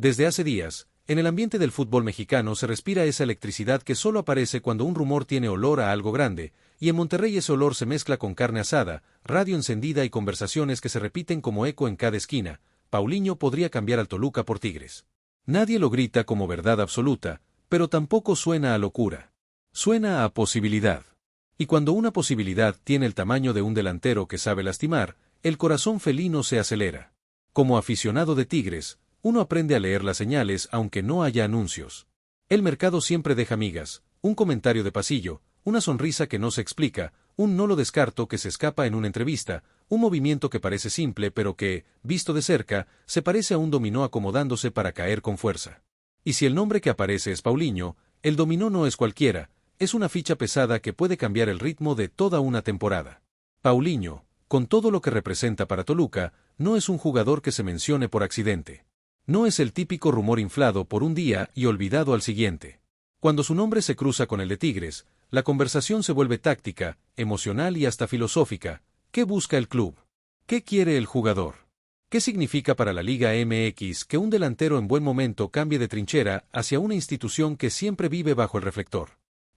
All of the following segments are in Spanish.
Desde hace días, en el ambiente del fútbol mexicano se respira esa electricidad que solo aparece cuando un rumor tiene olor a algo grande, y en Monterrey ese olor se mezcla con carne asada, radio encendida y conversaciones que se repiten como eco en cada esquina. Paulinho podría cambiar al Toluca por Tigres. Nadie lo grita como verdad absoluta, pero tampoco suena a locura. Suena a posibilidad. Y cuando una posibilidad tiene el tamaño de un delantero que sabe lastimar, el corazón felino se acelera. Como aficionado de Tigres, uno aprende a leer las señales aunque no haya anuncios. El mercado siempre deja migas, un comentario de pasillo, una sonrisa que no se explica, un no lo descarto que se escapa en una entrevista, un movimiento que parece simple pero que, visto de cerca, se parece a un dominó acomodándose para caer con fuerza. Y si el nombre que aparece es Paulinho, el dominó no es cualquiera, es una ficha pesada que puede cambiar el ritmo de toda una temporada. Paulinho, con todo lo que representa para Toluca, no es un jugador que se mencione por accidente. No es el típico rumor inflado por un día y olvidado al siguiente. Cuando su nombre se cruza con el de Tigres, la conversación se vuelve táctica, emocional y hasta filosófica. ¿Qué busca el club? ¿Qué quiere el jugador? ¿Qué significa para la Liga MX que un delantero en buen momento cambie de trinchera hacia una institución que siempre vive bajo el reflector?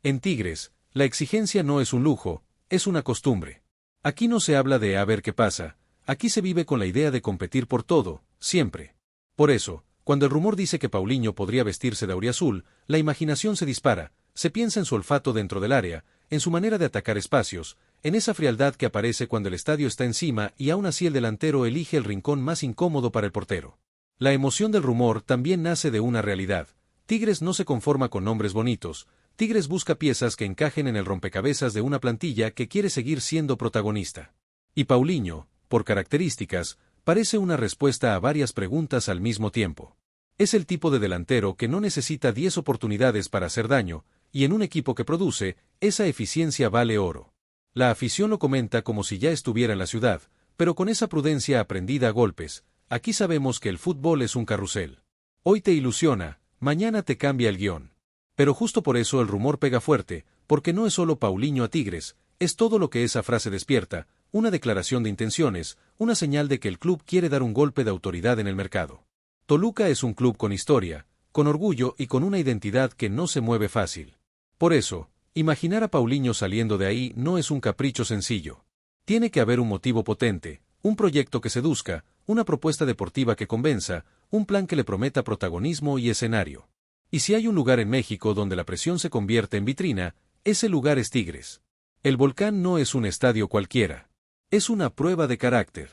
En Tigres, la exigencia no es un lujo, es una costumbre. Aquí no se habla de a ver qué pasa, aquí se vive con la idea de competir por todo, siempre. Por eso, cuando el rumor dice que Paulinho podría vestirse de auriazul, la imaginación se dispara, se piensa en su olfato dentro del área, en su manera de atacar espacios, en esa frialdad que aparece cuando el estadio está encima y aún así el delantero elige el rincón más incómodo para el portero. La emoción del rumor también nace de una realidad. Tigres no se conforma con nombres bonitos, Tigres busca piezas que encajen en el rompecabezas de una plantilla que quiere seguir siendo protagonista. Y Paulinho, por características, parece una respuesta a varias preguntas al mismo tiempo. Es el tipo de delantero que no necesita 10 oportunidades para hacer daño, y en un equipo que produce, esa eficiencia vale oro. La afición lo comenta como si ya estuviera en la ciudad, pero con esa prudencia aprendida a golpes. Aquí sabemos que el fútbol es un carrusel. Hoy te ilusiona, mañana te cambia el guión. Pero justo por eso el rumor pega fuerte, porque no es solo Paulinho a Tigres, es todo lo que esa frase despierta, una declaración de intenciones, una señal de que el club quiere dar un golpe de autoridad en el mercado. Toluca es un club con historia, con orgullo y con una identidad que no se mueve fácil. Por eso, imaginar a Paulinho saliendo de ahí no es un capricho sencillo. Tiene que haber un motivo potente, un proyecto que seduzca, una propuesta deportiva que convenza, un plan que le prometa protagonismo y escenario. Y si hay un lugar en México donde la presión se convierte en vitrina, ese lugar es Tigres. El Volcán no es un estadio cualquiera. Es una prueba de carácter.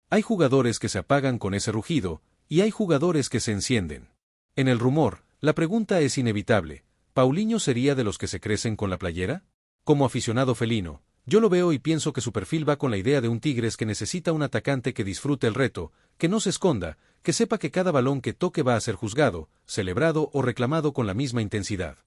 Hay jugadores que se apagan con ese rugido, y hay jugadores que se encienden. En el rumor, la pregunta es inevitable. ¿Paulinho sería de los que se crecen con la playera? Como aficionado felino, yo lo veo y pienso que su perfil va con la idea de un Tigres que necesita un atacante que disfrute el reto, que no se esconda, que sepa que cada balón que toque va a ser juzgado, celebrado o reclamado con la misma intensidad.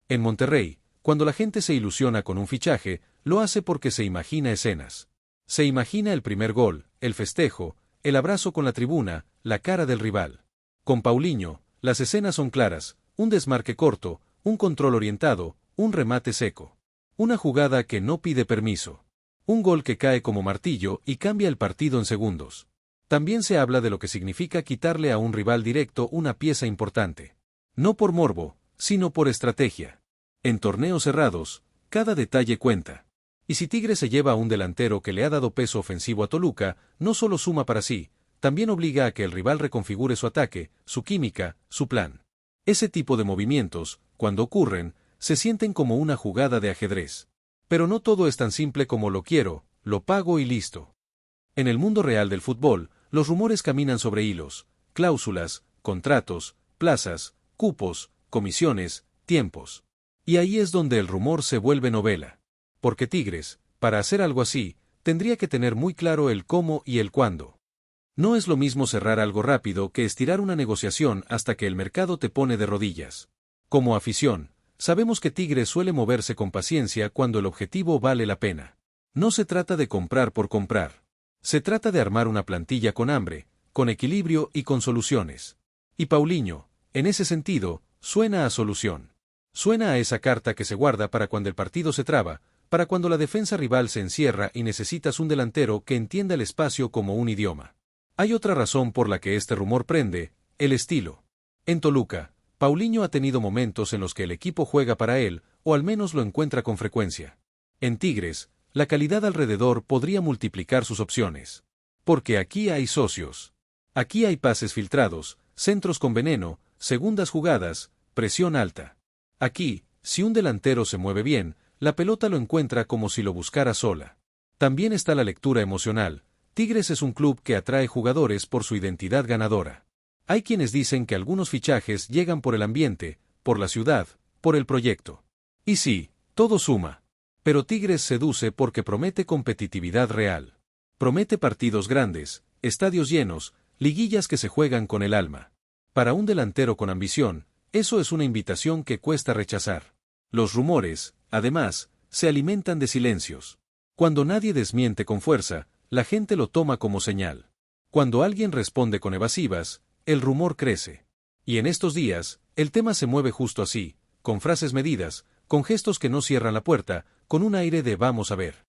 En Monterrey, cuando la gente se ilusiona con un fichaje, lo hace porque se imagina escenas. Se imagina el primer gol, el festejo, el abrazo con la tribuna, la cara del rival. Con Paulinho, las escenas son claras, un desmarque corto, un control orientado, un remate seco. Una jugada que no pide permiso. Un gol que cae como martillo y cambia el partido en segundos. También se habla de lo que significa quitarle a un rival directo una pieza importante. No por morbo, sino por estrategia. En torneos cerrados, cada detalle cuenta. Y si Tigres se lleva a un delantero que le ha dado peso ofensivo a Toluca, no solo suma para sí, también obliga a que el rival reconfigure su ataque, su química, su plan. Ese tipo de movimientos, cuando ocurren, se sienten como una jugada de ajedrez. Pero no todo es tan simple como lo quiero, lo pago y listo. En el mundo real del fútbol, los rumores caminan sobre hilos, cláusulas, contratos, plazas, cupos, comisiones, tiempos. Y ahí es donde el rumor se vuelve novela. Porque Tigres, para hacer algo así, tendría que tener muy claro el cómo y el cuándo. No es lo mismo cerrar algo rápido que estirar una negociación hasta que el mercado te pone de rodillas. Como afición, sabemos que Tigres suele moverse con paciencia cuando el objetivo vale la pena. No se trata de comprar por comprar. Se trata de armar una plantilla con hambre, con equilibrio y con soluciones. Y Paulinho, en ese sentido, suena a solución. Suena a esa carta que se guarda para cuando el partido se traba, para cuando la defensa rival se encierra y necesitas un delantero que entienda el espacio como un idioma. Hay otra razón por la que este rumor prende, el estilo. En Toluca, Paulinho ha tenido momentos en los que el equipo juega para él, o al menos lo encuentra con frecuencia. En Tigres, la calidad alrededor podría multiplicar sus opciones. Porque aquí hay socios. Aquí hay pases filtrados, centros con veneno, segundas jugadas, presión alta. Aquí, si un delantero se mueve bien, la pelota lo encuentra como si lo buscara sola. También está la lectura emocional. Tigres es un club que atrae jugadores por su identidad ganadora. Hay quienes dicen que algunos fichajes llegan por el ambiente, por la ciudad, por el proyecto. Y sí, todo suma. Pero Tigres seduce porque promete competitividad real. Promete partidos grandes, estadios llenos, liguillas que se juegan con el alma. Para un delantero con ambición, eso es una invitación que cuesta rechazar. Los rumores, además, se alimentan de silencios. Cuando nadie desmiente con fuerza, la gente lo toma como señal. Cuando alguien responde con evasivas, el rumor crece. Y en estos días, el tema se mueve justo así, con frases medidas, con gestos que no cierran la puerta, con un aire de vamos a ver.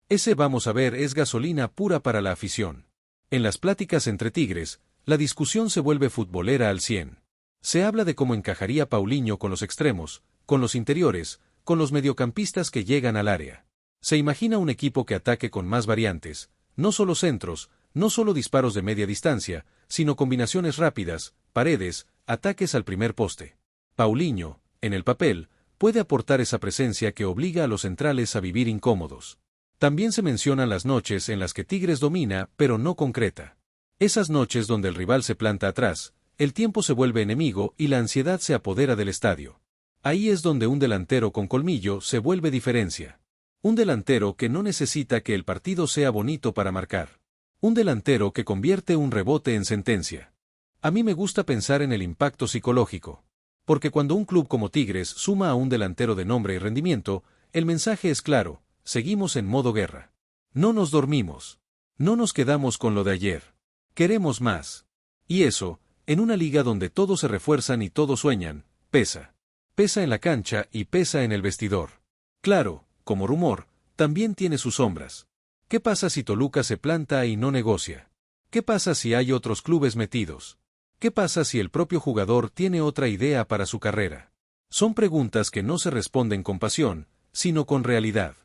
Ese vamos a ver es gasolina pura para la afición. En las pláticas entre Tigres, la discusión se vuelve futbolera al 100. Se habla de cómo encajaría Paulinho con los extremos, con los interiores, con los mediocampistas que llegan al área. Se imagina un equipo que ataque con más variantes, no solo centros, no solo disparos de media distancia, sino combinaciones rápidas, paredes, ataques al primer poste. Paulinho, en el papel, puede aportar esa presencia que obliga a los centrales a vivir incómodos. También se mencionan las noches en las que Tigres domina, pero no concreta. Esas noches donde el rival se planta atrás, el tiempo se vuelve enemigo y la ansiedad se apodera del estadio. Ahí es donde un delantero con colmillo se vuelve diferencia. Un delantero que no necesita que el partido sea bonito para marcar. Un delantero que convierte un rebote en sentencia. A mí me gusta pensar en el impacto psicológico. Porque cuando un club como Tigres suma a un delantero de nombre y rendimiento, el mensaje es claro, seguimos en modo guerra. No nos dormimos. No nos quedamos con lo de ayer. Queremos más. Y eso, en una liga donde todos se refuerzan y todos sueñan, pesa. Pesa en la cancha y pesa en el vestidor. Claro, como rumor, también tiene sus sombras. ¿Qué pasa si Toluca se planta y no negocia? ¿Qué pasa si hay otros clubes metidos? ¿Qué pasa si el propio jugador tiene otra idea para su carrera? Son preguntas que no se responden con pasión, sino con realidad.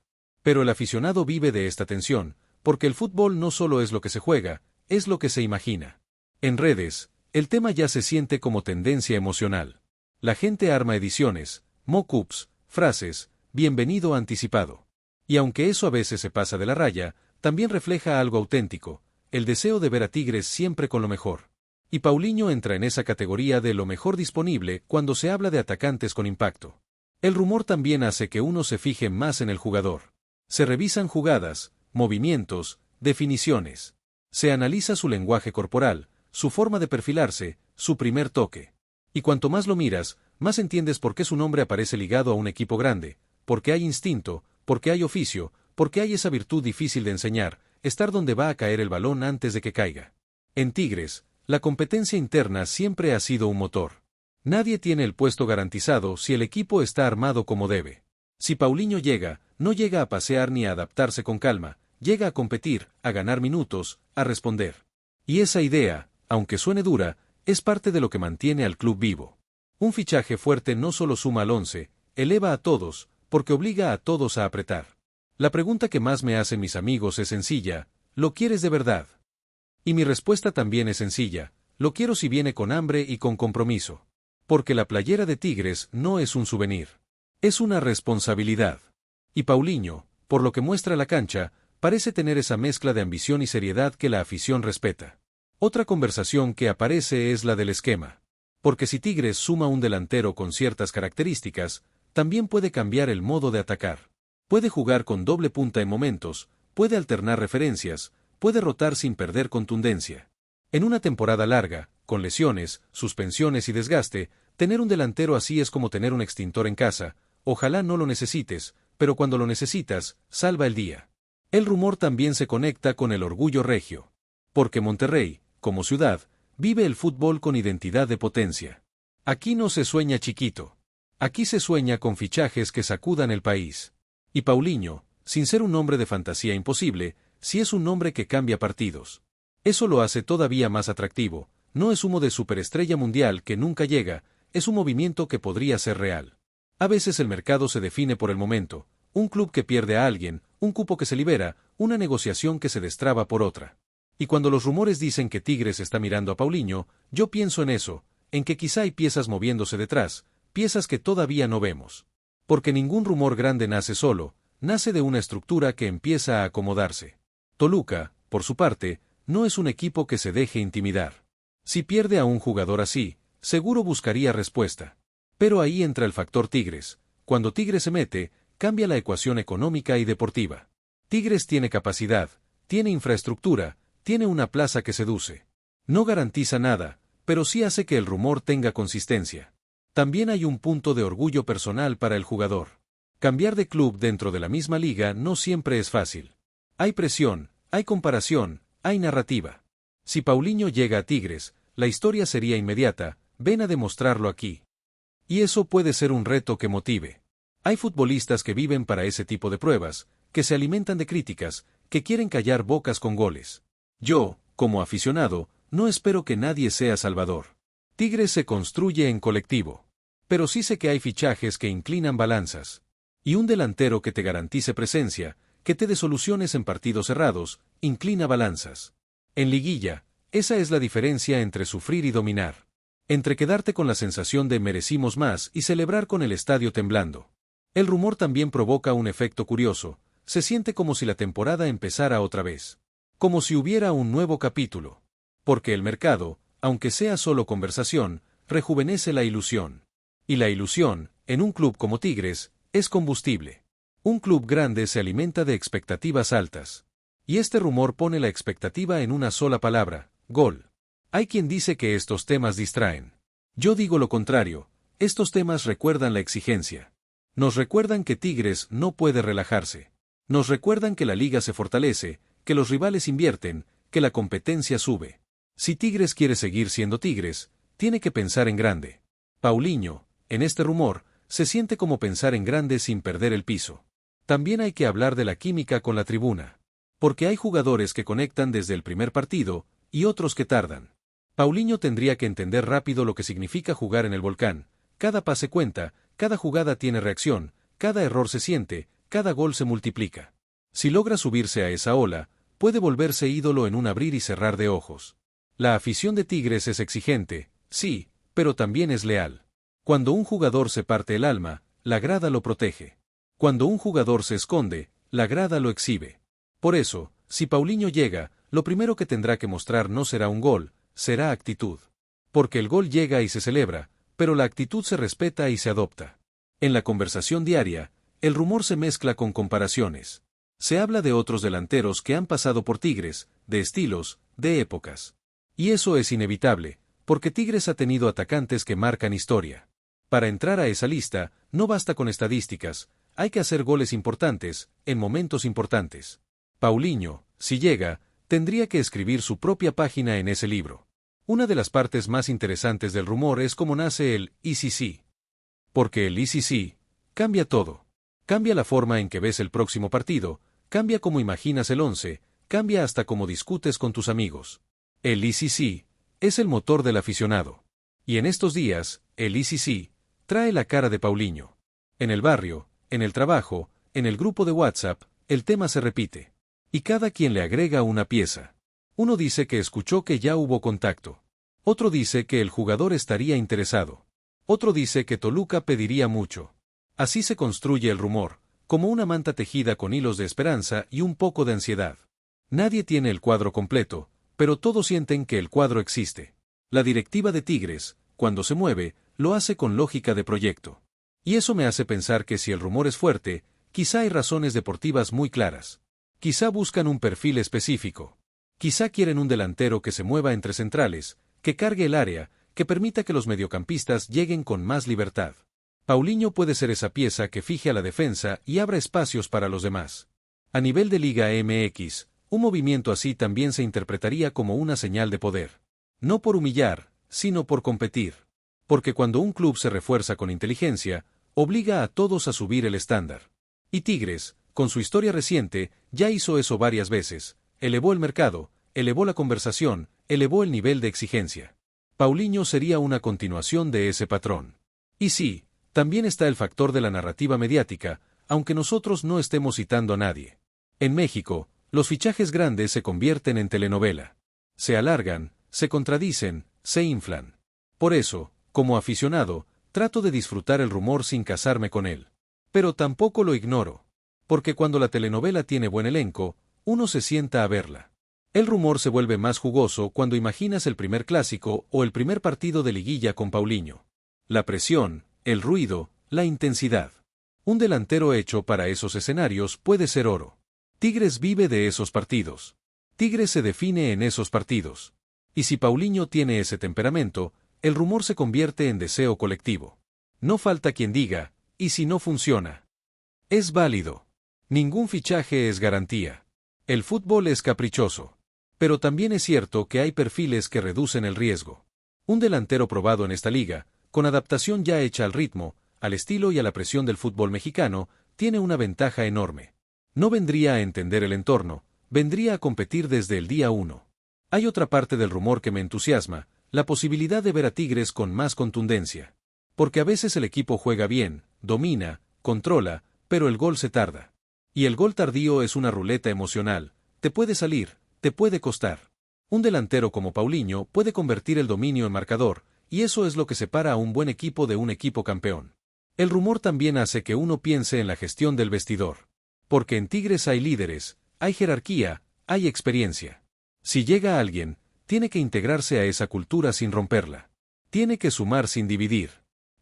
Pero el aficionado vive de esta tensión, porque el fútbol no solo es lo que se juega, es lo que se imagina. En redes, el tema ya se siente como tendencia emocional. La gente arma ediciones, mock-ups, frases, bienvenido anticipado. Y aunque eso a veces se pasa de la raya, también refleja algo auténtico, el deseo de ver a Tigres siempre con lo mejor. Y Paulinho entra en esa categoría de lo mejor disponible cuando se habla de atacantes con impacto. El rumor también hace que uno se fije más en el jugador. Se revisan jugadas, movimientos, definiciones. Se analiza su lenguaje corporal, su forma de perfilarse, su primer toque. Y cuanto más lo miras, más entiendes por qué su nombre aparece ligado a un equipo grande, porque hay instinto, porque hay oficio, porque hay esa virtud difícil de enseñar, estar donde va a caer el balón antes de que caiga. En Tigres, la competencia interna siempre ha sido un motor. Nadie tiene el puesto garantizado si el equipo está armado como debe. Si Paulinho llega, no llega a pasear ni a adaptarse con calma, llega a competir, a ganar minutos, a responder. Y esa idea, aunque suene dura, es parte de lo que mantiene al club vivo. Un fichaje fuerte no solo suma al 11, eleva a todos, porque obliga a todos a apretar. La pregunta que más me hacen mis amigos es sencilla, ¿lo quieres de verdad? Y mi respuesta también es sencilla, lo quiero si viene con hambre y con compromiso. Porque la playera de Tigres no es un souvenir. Es una responsabilidad. Y Paulinho, por lo que muestra la cancha, parece tener esa mezcla de ambición y seriedad que la afición respeta. Otra conversación que aparece es la del esquema. Porque si Tigres suma un delantero con ciertas características, también puede cambiar el modo de atacar. Puede jugar con doble punta en momentos, puede alternar referencias, puede rotar sin perder contundencia. En una temporada larga, con lesiones, suspensiones y desgaste, tener un delantero así es como tener un extintor en casa, ojalá no lo necesites, pero cuando lo necesitas, salva el día. El rumor también se conecta con el orgullo regio. Porque Monterrey, como ciudad, vive el fútbol con identidad de potencia. Aquí no se sueña chiquito. Aquí se sueña con fichajes que sacudan el país. Y Paulinho, sin ser un nombre de fantasía imposible, sí es un nombre que cambia partidos. Eso lo hace todavía más atractivo, no es humo de superestrella mundial que nunca llega, es un movimiento que podría ser real. A veces el mercado se define por el momento, un club que pierde a alguien, un cupo que se libera, una negociación que se destraba por otra. Y cuando los rumores dicen que Tigres está mirando a Paulinho, yo pienso en eso, en que quizá hay piezas moviéndose detrás, piezas que todavía no vemos. Porque ningún rumor grande nace solo, nace de una estructura que empieza a acomodarse. Toluca, por su parte, no es un equipo que se deje intimidar. Si pierde a un jugador así, seguro buscaría respuesta. Pero ahí entra el factor Tigres. Cuando Tigres se mete, cambia la ecuación económica y deportiva. Tigres tiene capacidad, tiene infraestructura, tiene una plaza que seduce. No garantiza nada, pero sí hace que el rumor tenga consistencia. También hay un punto de orgullo personal para el jugador. Cambiar de club dentro de la misma liga no siempre es fácil. Hay presión, hay comparación, hay narrativa. Si Paulinho llega a Tigres, la historia sería inmediata, ven a demostrarlo aquí. Y eso puede ser un reto que motive. Hay futbolistas que viven para ese tipo de pruebas, que se alimentan de críticas, que quieren callar bocas con goles. Yo, como aficionado, no espero que nadie sea salvador. Tigres se construye en colectivo. Pero sí sé que hay fichajes que inclinan balanzas. Y un delantero que te garantice presencia, que te dé soluciones en partidos cerrados, inclina balanzas. En liguilla, esa es la diferencia entre sufrir y dominar. Entre quedarte con la sensación de merecimos más y celebrar con el estadio temblando. El rumor también provoca un efecto curioso, se siente como si la temporada empezara otra vez. Como si hubiera un nuevo capítulo. Porque el mercado, aunque sea solo conversación, rejuvenece la ilusión. Y la ilusión, en un club como Tigres, es combustible. Un club grande se alimenta de expectativas altas. Y este rumor pone la expectativa en una sola palabra, gol. Hay quien dice que estos temas distraen. Yo digo lo contrario, estos temas recuerdan la exigencia. Nos recuerdan que Tigres no puede relajarse. Nos recuerdan que la liga se fortalece, que los rivales invierten, que la competencia sube. Si Tigres quiere seguir siendo Tigres, tiene que pensar en grande. Paulinho, en este rumor, se siente como pensar en grande sin perder el piso. También hay que hablar de la química con la tribuna. Porque hay jugadores que conectan desde el primer partido, y otros que tardan. Paulinho tendría que entender rápido lo que significa jugar en el Volcán. Cada pase cuenta, cada jugada tiene reacción, cada error se siente, cada gol se multiplica. Si logra subirse a esa ola, puede volverse ídolo en un abrir y cerrar de ojos. La afición de Tigres es exigente, sí, pero también es leal. Cuando un jugador se parte el alma, la grada lo protege. Cuando un jugador se esconde, la grada lo exhibe. Por eso, si Paulinho llega, lo primero que tendrá que mostrar no será un gol, será actitud. Porque el gol llega y se celebra, pero la actitud se respeta y se adopta. En la conversación diaria, el rumor se mezcla con comparaciones. Se habla de otros delanteros que han pasado por Tigres, de estilos, de épocas. Y eso es inevitable, porque Tigres ha tenido atacantes que marcan historia. Para entrar a esa lista, no basta con estadísticas, hay que hacer goles importantes, en momentos importantes. Paulinho, si llega, tendría que escribir su propia página en ese libro. Una de las partes más interesantes del rumor es cómo nace el "y si sí". Porque el "y si sí" cambia todo. Cambia la forma en que ves el próximo partido, cambia cómo imaginas el once, cambia hasta cómo discutes con tus amigos. El "y si sí" es el motor del aficionado. Y en estos días, el "y si sí" trae la cara de Paulinho. En el barrio, en el trabajo, en el grupo de WhatsApp, el tema se repite. Y cada quien le agrega una pieza. Uno dice que escuchó que ya hubo contacto. Otro dice que el jugador estaría interesado. Otro dice que Toluca pediría mucho. Así se construye el rumor, como una manta tejida con hilos de esperanza y un poco de ansiedad. Nadie tiene el cuadro completo, pero todos sienten que el cuadro existe. La directiva de Tigres, cuando se mueve, lo hace con lógica de proyecto. Y eso me hace pensar que si el rumor es fuerte, quizá hay razones deportivas muy claras. Quizá buscan un perfil específico. Quizá quieren un delantero que se mueva entre centrales, que cargue el área, que permita que los mediocampistas lleguen con más libertad. Paulinho puede ser esa pieza que fije a la defensa y abra espacios para los demás. A nivel de Liga MX, un movimiento así también se interpretaría como una señal de poder. No por humillar, sino por competir. Porque cuando un club se refuerza con inteligencia, obliga a todos a subir el estándar. Y Tigres, con su historia reciente, ya hizo eso varias veces, elevó el mercado, elevó la conversación, elevó el nivel de exigencia. Paulinho sería una continuación de ese patrón. Y sí, también está el factor de la narrativa mediática, aunque nosotros no estemos citando a nadie. En México, los fichajes grandes se convierten en telenovela. Se alargan, se contradicen, se inflan. Por eso, como aficionado, trato de disfrutar el rumor sin casarme con él. Pero tampoco lo ignoro. Porque cuando la telenovela tiene buen elenco, uno se sienta a verla. El rumor se vuelve más jugoso cuando imaginas el primer clásico o el primer partido de liguilla con Paulinho. La presión, el ruido, la intensidad. Un delantero hecho para esos escenarios puede ser oro. Tigres vive de esos partidos. Tigres se define en esos partidos. Y si Paulinho tiene ese temperamento, el rumor se convierte en deseo colectivo. No falta quien diga, ¿y si no funciona? Es válido. Ningún fichaje es garantía. El fútbol es caprichoso. Pero también es cierto que hay perfiles que reducen el riesgo. Un delantero probado en esta liga, con adaptación ya hecha al ritmo, al estilo y a la presión del fútbol mexicano, tiene una ventaja enorme. No vendría a entender el entorno, vendría a competir desde el día 1. Hay otra parte del rumor que me entusiasma, la posibilidad de ver a Tigres con más contundencia. Porque a veces el equipo juega bien, domina, controla, pero el gol se tarda. Y el gol tardío es una ruleta emocional, te puede salir, te puede costar. Un delantero como Paulinho puede convertir el dominio en marcador, y eso es lo que separa a un buen equipo de un equipo campeón. El rumor también hace que uno piense en la gestión del vestidor. Porque en Tigres hay líderes, hay jerarquía, hay experiencia. Si llega alguien, tiene que integrarse a esa cultura sin romperla. Tiene que sumar sin dividir.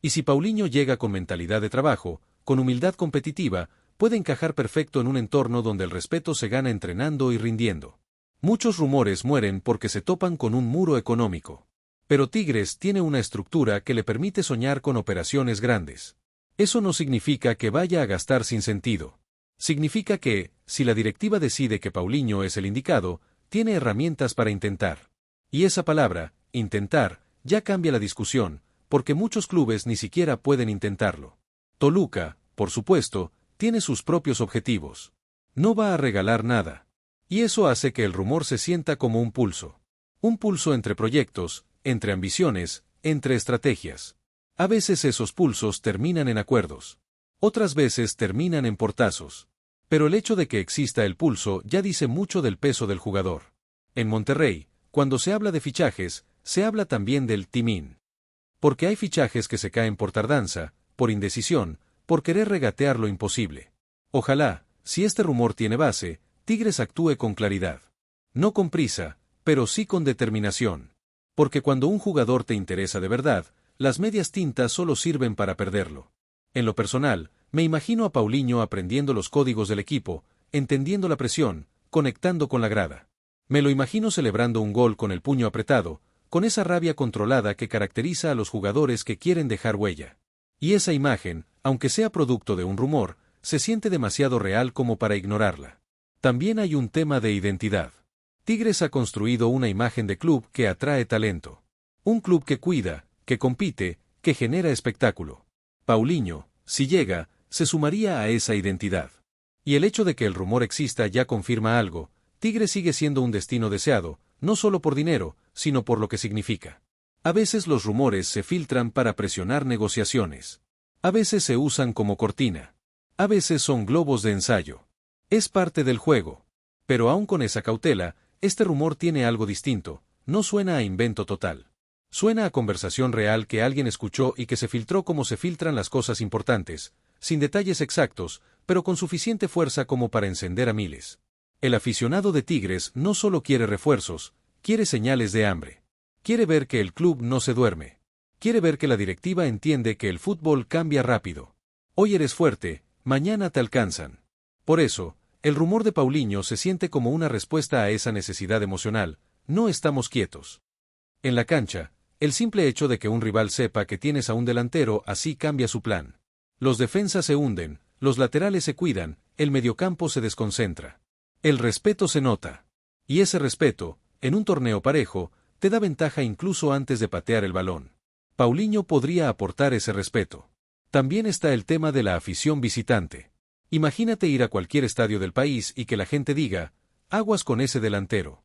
Y si Paulinho llega con mentalidad de trabajo, con humildad competitiva, puede encajar perfecto en un entorno donde el respeto se gana entrenando y rindiendo. Muchos rumores mueren porque se topan con un muro económico. Pero Tigres tiene una estructura que le permite soñar con operaciones grandes. Eso no significa que vaya a gastar sin sentido. Significa que, si la directiva decide que Paulinho es el indicado, tiene herramientas para intentar. Y esa palabra, intentar, ya cambia la discusión, porque muchos clubes ni siquiera pueden intentarlo. Toluca, por supuesto, tiene sus propios objetivos. No va a regalar nada. Y eso hace que el rumor se sienta como un pulso. Un pulso entre proyectos, entre ambiciones, entre estrategias. A veces esos pulsos terminan en acuerdos. Otras veces terminan en portazos. Pero el hecho de que exista el pulso ya dice mucho del peso del jugador. En Monterrey, cuando se habla de fichajes, se habla también del timín. Porque hay fichajes que se caen por tardanza, por indecisión, por querer regatear lo imposible. Ojalá, si este rumor tiene base, Tigres actúe con claridad. No con prisa, pero sí con determinación. Porque cuando un jugador te interesa de verdad, las medias tintas solo sirven para perderlo. En lo personal, me imagino a Paulinho aprendiendo los códigos del equipo, entendiendo la presión, conectando con la grada. Me lo imagino celebrando un gol con el puño apretado, con esa rabia controlada que caracteriza a los jugadores que quieren dejar huella. Y esa imagen, aunque sea producto de un rumor, se siente demasiado real como para ignorarla. También hay un tema de identidad. Tigres ha construido una imagen de club que atrae talento. Un club que cuida, que compite, que genera espectáculo. Paulinho, si llega, se sumaría a esa identidad. Y el hecho de que el rumor exista ya confirma algo. Tigres sigue siendo un destino deseado, no solo por dinero, sino por lo que significa. A veces los rumores se filtran para presionar negociaciones. A veces se usan como cortina. A veces son globos de ensayo. Es parte del juego. Pero aún con esa cautela, este rumor tiene algo distinto, no suena a invento total. Suena a conversación real que alguien escuchó y que se filtró como se filtran las cosas importantes, sin detalles exactos, pero con suficiente fuerza como para encender a miles. El aficionado de Tigres no solo quiere refuerzos, quiere señales de hambre. Quiere ver que el club no se duerme. Quiere ver que la directiva entiende que el fútbol cambia rápido. Hoy eres fuerte, mañana te alcanzan. Por eso, el rumor de Paulinho se siente como una respuesta a esa necesidad emocional, no estamos quietos. En la cancha, el simple hecho de que un rival sepa que tienes a un delantero así cambia su plan. Los defensas se hunden, los laterales se cuidan, el mediocampo se desconcentra. El respeto se nota. Y ese respeto, en un torneo parejo, te da ventaja incluso antes de patear el balón. Paulinho podría aportar ese respeto. También está el tema de la afición visitante. Imagínate ir a cualquier estadio del país y que la gente diga, aguas con ese delantero.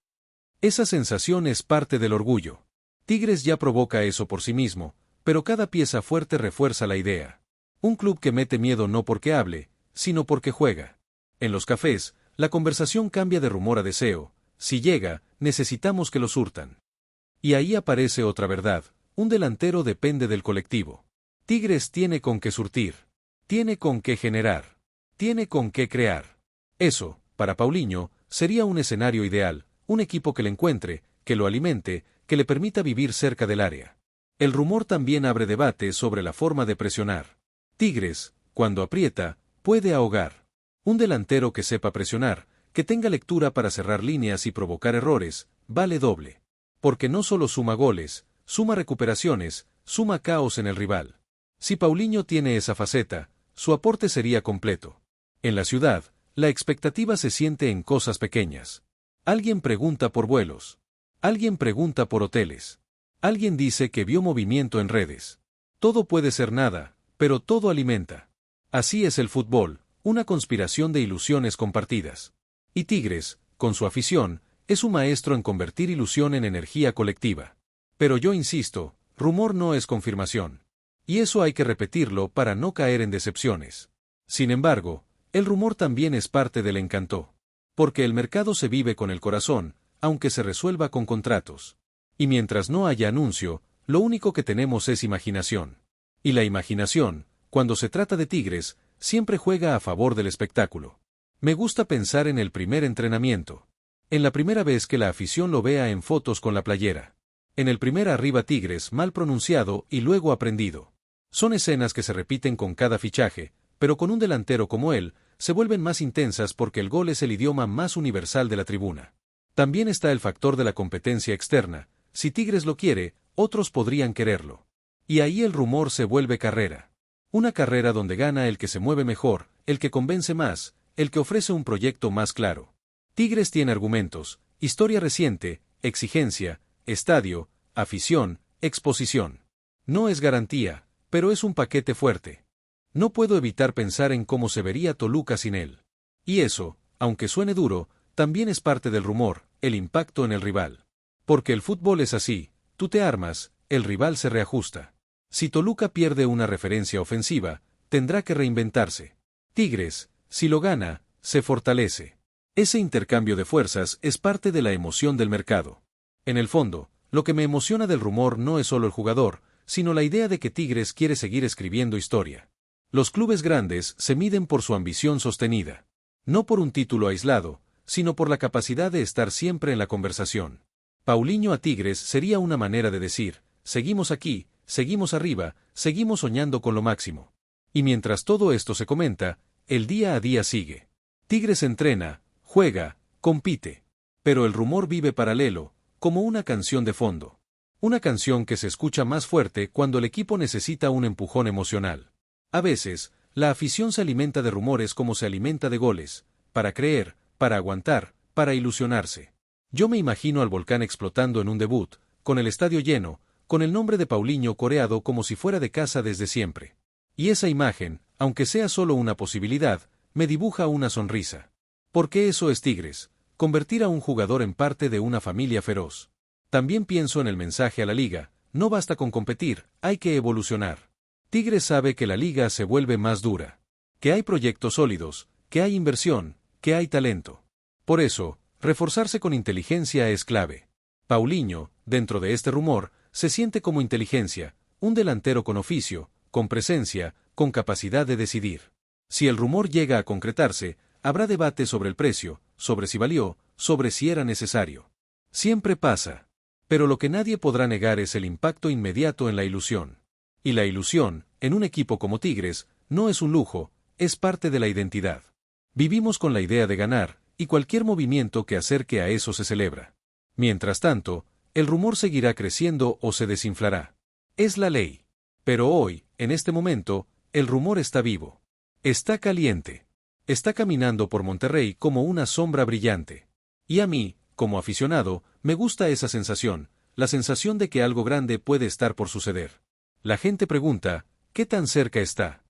Esa sensación es parte del orgullo. Tigres ya provoca eso por sí mismo, pero cada pieza fuerte refuerza la idea. Un club que mete miedo no porque hable, sino porque juega. En los cafés, la conversación cambia de rumor a deseo. Si llega, necesitamos que lo surtan. Y ahí aparece otra verdad: un delantero depende del colectivo. Tigres tiene con qué surtir. Tiene con qué generar. Tiene con qué crear. Eso, para Paulinho, sería un escenario ideal, un equipo que le encuentre, que lo alimente, que le permita vivir cerca del área. El rumor también abre debate sobre la forma de presionar. Tigres, cuando aprieta, puede ahogar. Un delantero que sepa presionar, que tenga lectura para cerrar líneas y provocar errores, vale doble. Porque no solo suma goles, suma recuperaciones, suma caos en el rival. Si Paulinho tiene esa faceta, su aporte sería completo. En la ciudad, la expectativa se siente en cosas pequeñas. Alguien pregunta por vuelos. Alguien pregunta por hoteles. Alguien dice que vio movimiento en redes. Todo puede ser nada, pero todo alimenta. Así es el fútbol, una conspiración de ilusiones compartidas. Y Tigres, con su afición, es un maestro en convertir ilusión en energía colectiva. Pero yo insisto, rumor no es confirmación. Y eso hay que repetirlo para no caer en decepciones. Sin embargo, el rumor también es parte del encanto. Porque el mercado se vive con el corazón, aunque se resuelva con contratos. Y mientras no haya anuncio, lo único que tenemos es imaginación. Y la imaginación, cuando se trata de Tigres, siempre juega a favor del espectáculo. Me gusta pensar en el primer entrenamiento. En la primera vez que la afición lo vea en fotos con la playera. En el primer arriba Tigres mal pronunciado y luego aprendido. Son escenas que se repiten con cada fichaje, pero con un delantero como él, se vuelven más intensas porque el gol es el idioma más universal de la tribuna. También está el factor de la competencia externa. Si Tigres lo quiere, otros podrían quererlo. Y ahí el rumor se vuelve carrera. Una carrera donde gana el que se mueve mejor, el que convence más, el que ofrece un proyecto más claro. Tigres tiene argumentos, historia reciente, exigencia, estadio, afición, exposición. No es garantía, pero es un paquete fuerte. No puedo evitar pensar en cómo se vería Toluca sin él. Y eso, aunque suene duro, también es parte del rumor, el impacto en el rival. Porque el fútbol es así, tú te armas, el rival se reajusta. Si Toluca pierde una referencia ofensiva, tendrá que reinventarse. Tigres, si lo gana, se fortalece. Ese intercambio de fuerzas es parte de la emoción del mercado. En el fondo, lo que me emociona del rumor no es solo el jugador, sino la idea de que Tigres quiere seguir escribiendo historia. Los clubes grandes se miden por su ambición sostenida. No por un título aislado, sino por la capacidad de estar siempre en la conversación. Paulinho a Tigres sería una manera de decir, seguimos aquí, seguimos arriba, seguimos soñando con lo máximo. Y mientras todo esto se comenta, el día a día sigue. Tigres entrena, juega, compite. Pero el rumor vive paralelo, como una canción de fondo. Una canción que se escucha más fuerte cuando el equipo necesita un empujón emocional. A veces, la afición se alimenta de rumores como se alimenta de goles, para creer, para aguantar, para ilusionarse. Yo me imagino al Volcán explotando en un debut, con el estadio lleno, con el nombre de Paulinho coreado como si fuera de casa desde siempre. Y esa imagen, aunque sea solo una posibilidad, me dibuja una sonrisa. Porque eso es Tigres, convertir a un jugador en parte de una familia feroz. También pienso en el mensaje a la liga, no basta con competir, hay que evolucionar. Tigres sabe que la liga se vuelve más dura, que hay proyectos sólidos, que hay inversión, que hay talento. Por eso, reforzarse con inteligencia es clave. Paulinho, dentro de este rumor, se siente como inteligencia, un delantero con oficio, con presencia, con capacidad de decidir. Si el rumor llega a concretarse, habrá debate sobre el precio, sobre si valió, sobre si era necesario. Siempre pasa. Pero lo que nadie podrá negar es el impacto inmediato en la ilusión. Y la ilusión, en un equipo como Tigres, no es un lujo, es parte de la identidad. Vivimos con la idea de ganar, y cualquier movimiento que acerque a eso se celebra. Mientras tanto, el rumor seguirá creciendo o se desinflará. Es la ley. Pero hoy, en este momento, el rumor está vivo. Está caliente. Está caminando por Monterrey como una sombra brillante. Y a mí, como aficionado, me gusta esa sensación, la sensación de que algo grande puede estar por suceder. La gente pregunta, ¿qué tan cerca está?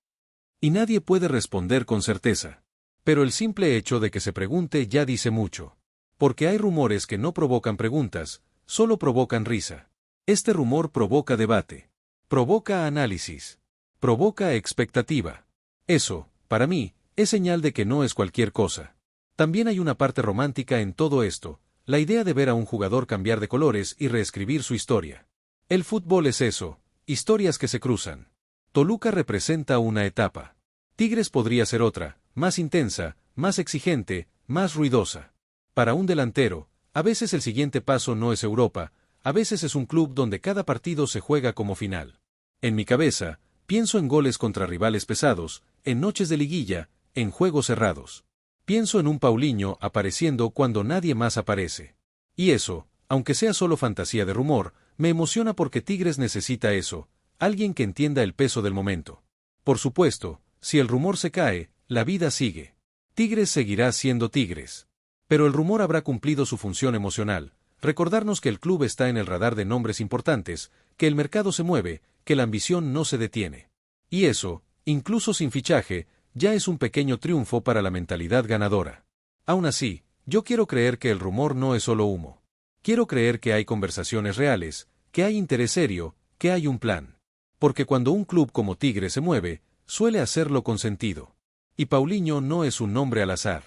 Y nadie puede responder con certeza. Pero el simple hecho de que se pregunte ya dice mucho. Porque hay rumores que no provocan preguntas, solo provocan risa. Este rumor provoca debate, provoca análisis, provoca expectativa. Eso, para mí, es señal de que no es cualquier cosa. También hay una parte romántica en todo esto, la idea de ver a un jugador cambiar de colores y reescribir su historia. El fútbol es eso, historias que se cruzan. Toluca representa una etapa. Tigres podría ser otra, más intensa, más exigente, más ruidosa. Para un delantero, a veces el siguiente paso no es Europa, a veces es un club donde cada partido se juega como final. En mi cabeza, pienso en goles contra rivales pesados, en noches de liguilla, en juegos cerrados. Pienso en un Paulinho apareciendo cuando nadie más aparece. Y eso, aunque sea solo fantasía de rumor, me emociona porque Tigres necesita eso, alguien que entienda el peso del momento. Por supuesto, si el rumor se cae, la vida sigue. Tigres seguirá siendo Tigres. Pero el rumor habrá cumplido su función emocional, recordarnos que el club está en el radar de nombres importantes, que el mercado se mueve, que la ambición no se detiene. Y eso, incluso sin fichaje, ya es un pequeño triunfo para la mentalidad ganadora. Aún así, yo quiero creer que el rumor no es solo humo. Quiero creer que hay conversaciones reales, que hay interés serio, que hay un plan. Porque cuando un club como Tigre se mueve, suele hacerlo con sentido. Y Paulinho no es un nombre al azar.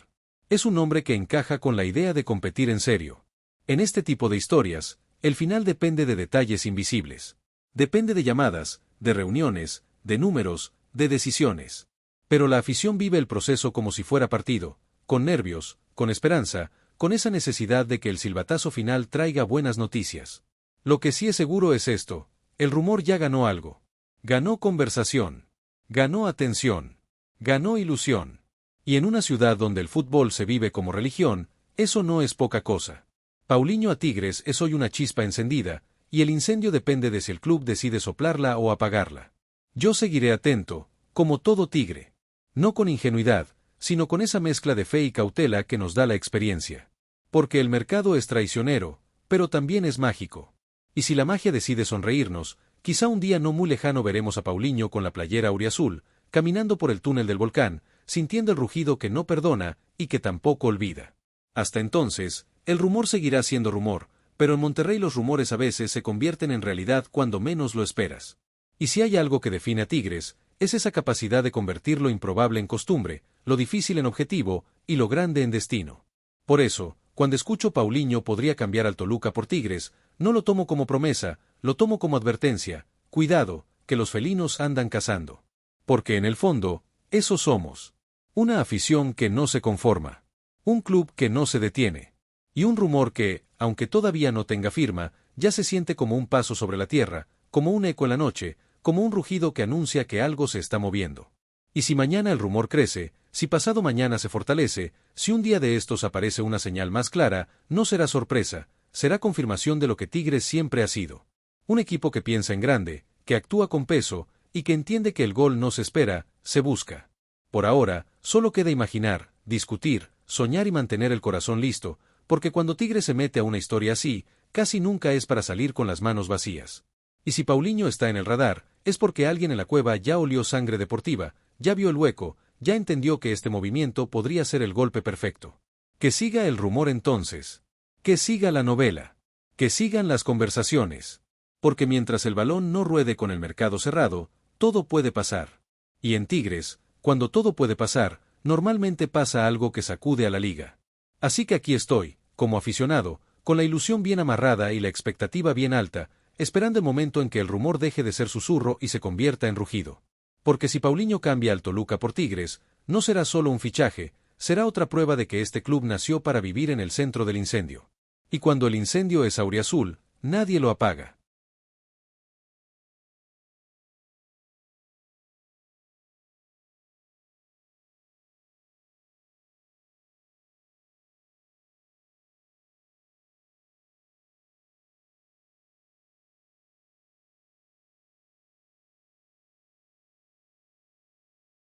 Es un nombre que encaja con la idea de competir en serio. En este tipo de historias, el final depende de detalles invisibles. Depende de llamadas, de reuniones, de números, de decisiones. Pero la afición vive el proceso como si fuera partido, con nervios, con esperanza, con esa necesidad de que el silbatazo final traiga buenas noticias. Lo que sí es seguro es esto, el rumor ya ganó algo. Ganó conversación. Ganó atención. Ganó ilusión. Y en una ciudad donde el fútbol se vive como religión, eso no es poca cosa. Paulinho a Tigres es hoy una chispa encendida, y el incendio depende de si el club decide soplarla o apagarla. Yo seguiré atento, como todo tigre. No con ingenuidad, sino con esa mezcla de fe y cautela que nos da la experiencia. Porque el mercado es traicionero, pero también es mágico. Y si la magia decide sonreírnos, quizá un día no muy lejano veremos a Paulinho con la playera auriazul, caminando por el túnel del volcán, sintiendo el rugido que no perdona y que tampoco olvida. Hasta entonces, el rumor seguirá siendo rumor, pero en Monterrey los rumores a veces se convierten en realidad cuando menos lo esperas. Y si hay algo que define a Tigres, es esa capacidad de convertir lo improbable en costumbre, lo difícil en objetivo, y lo grande en destino. Por eso, cuando escucho Paulinho podría cambiar al Toluca por Tigres, no lo tomo como promesa, lo tomo como advertencia, cuidado, que los felinos andan cazando. Porque en el fondo, eso somos. Una afición que no se conforma. Un club que no se detiene. Y un rumor que, aunque todavía no tenga firma, ya se siente como un paso sobre la tierra, como un eco en la noche, como un rugido que anuncia que algo se está moviendo. Y si mañana el rumor crece, si pasado mañana se fortalece, si un día de estos aparece una señal más clara, no será sorpresa, será confirmación de lo que Tigres siempre ha sido. Un equipo que piensa en grande, que actúa con peso, y que entiende que el gol no se espera, se busca. Por ahora, solo queda imaginar, discutir, soñar y mantener el corazón listo, porque cuando Tigres se mete a una historia así, casi nunca es para salir con las manos vacías. Y si Paulinho está en el radar, es porque alguien en la cueva ya olió sangre deportiva, ya vio el hueco, ya entendió que este movimiento podría ser el golpe perfecto. Que siga el rumor entonces. Que siga la novela. Que sigan las conversaciones. Porque mientras el balón no ruede con el mercado cerrado, todo puede pasar. Y en Tigres, cuando todo puede pasar, normalmente pasa algo que sacude a la liga. Así que aquí estoy, como aficionado, con la ilusión bien amarrada y la expectativa bien alta, esperando el momento en que el rumor deje de ser susurro y se convierta en rugido. Porque si Paulinho cambia al Toluca por Tigres, no será solo un fichaje, será otra prueba de que este club nació para vivir en el centro del incendio. Y cuando el incendio es auriazul, nadie lo apaga.